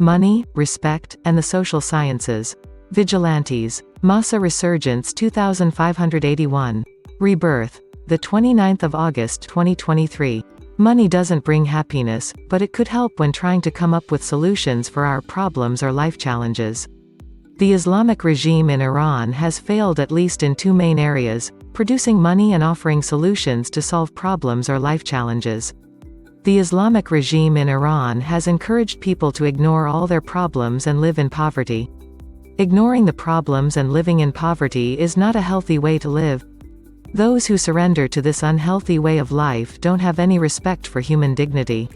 Money, Respect, and the Social Sciences. Vigilantes. Massa Resurgence 2581. Rebirth. The 29th of August 2023. Money doesn't bring happiness, but it could help when trying to come up with solutions for our problems or life challenges. The Islamic regime in Iran has failed at least in two main areas: producing money and offering solutions to solve problems or life challenges. The Islamic regime in Iran has encouraged people to ignore all their problems and live in poverty. Ignoring the problems and living in poverty is not a healthy way to live. Those who surrender to this unhealthy way of life don't have any respect for human dignity.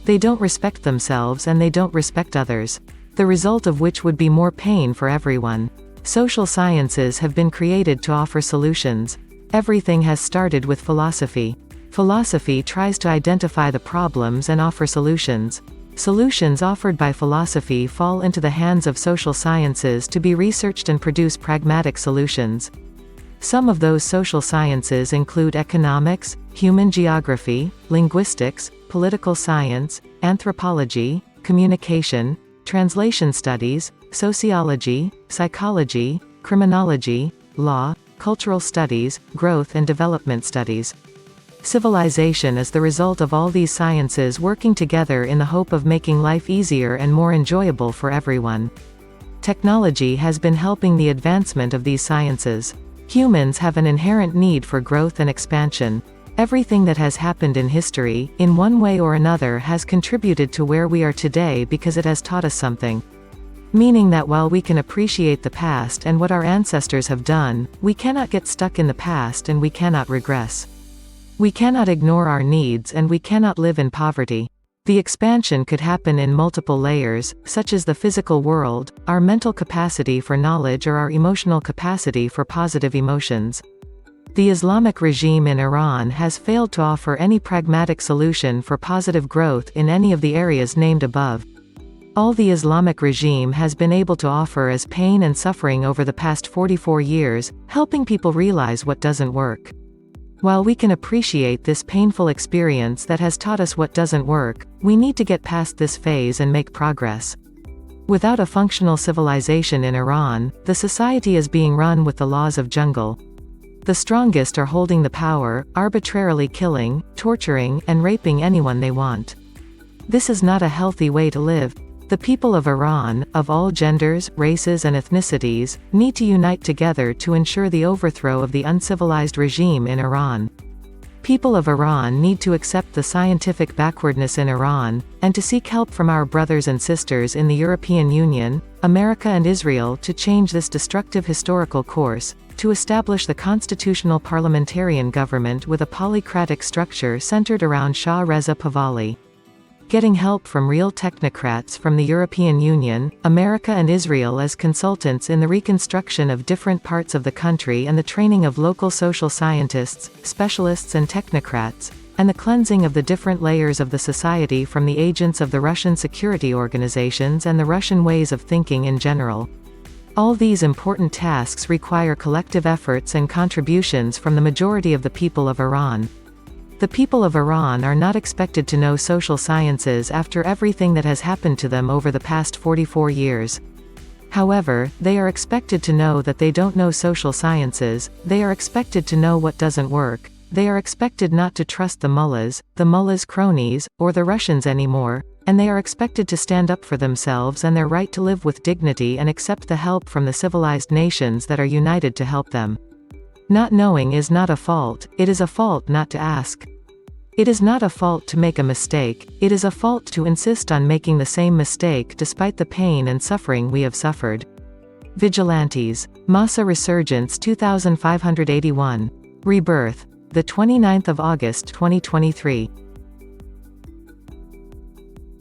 They don't respect themselves and they don't respect others. The result of which would be more pain for everyone. Social sciences have been created to offer solutions. Everything has started with philosophy. Philosophy tries to identify the problems and offer solutions. Solutions offered by philosophy fall into the hands of social sciences to be researched and produce pragmatic solutions. Some of those social sciences include economics, human geography, linguistics, political science, anthropology, communication, translation studies, sociology, psychology, criminology, law, cultural studies, growth and development studies. Civilization is the result of all these sciences working together in the hope of making life easier and more enjoyable for everyone. Technology has been helping the advancement of these sciences. Humans have an inherent need for growth and expansion. Everything that has happened in history, in one way or another, has contributed to where we are today because it has taught us something. Meaning that while we can appreciate the past and what our ancestors have done, we cannot get stuck in the past and we cannot regress. We cannot ignore our needs and we cannot live in poverty. The expansion could happen in multiple layers, such as the physical world, our mental capacity for knowledge, or our emotional capacity for positive emotions. The Islamic regime in Iran has failed to offer any pragmatic solution for positive growth in any of the areas named above. All the Islamic regime has been able to offer is pain and suffering over the past 44 years, helping people realize what doesn't work. While we can appreciate this painful experience that has taught us what doesn't work, we need to get past this phase and make progress. Without a functional civilization in Iran, the society is being run with the laws of jungle. The strongest are holding the power, arbitrarily killing, torturing, and raping anyone they want. This is not a healthy way to live. The people of Iran, of all genders, races and ethnicities, need to unite together to ensure the overthrow of the uncivilized regime in Iran. People of Iran need to accept the scientific backwardness in Iran, and to seek help from our brothers and sisters in the European Union, America and Israel to change this destructive historical course, to establish the constitutional parliamentarian government with a polycratic structure centered around Shah Reza Pahlavi. Getting help from real technocrats from the European Union, America and Israel as consultants in the reconstruction of different parts of the country and the training of local social scientists, specialists and technocrats, and the cleansing of the different layers of the society from the agents of the Russian security organizations and the Russian ways of thinking in general. All these important tasks require collective efforts and contributions from the majority of the people of Iran. The people of Iran are not expected to know social sciences after everything that has happened to them over the past 44 years. However, they are expected to know that they don't know social sciences, they are expected to know what doesn't work, they are expected not to trust the mullahs' cronies, or the Russians anymore, and they are expected to stand up for themselves and their right to live with dignity and accept the help from the civilized nations that are united to help them. Not knowing is not a fault, it is a fault not to ask. It is not a fault to make a mistake, it is a fault to insist on making the same mistake despite the pain and suffering we have suffered. Vigilantes. Massa Resurgence 2581. Rebirth. The 29th of August 2023.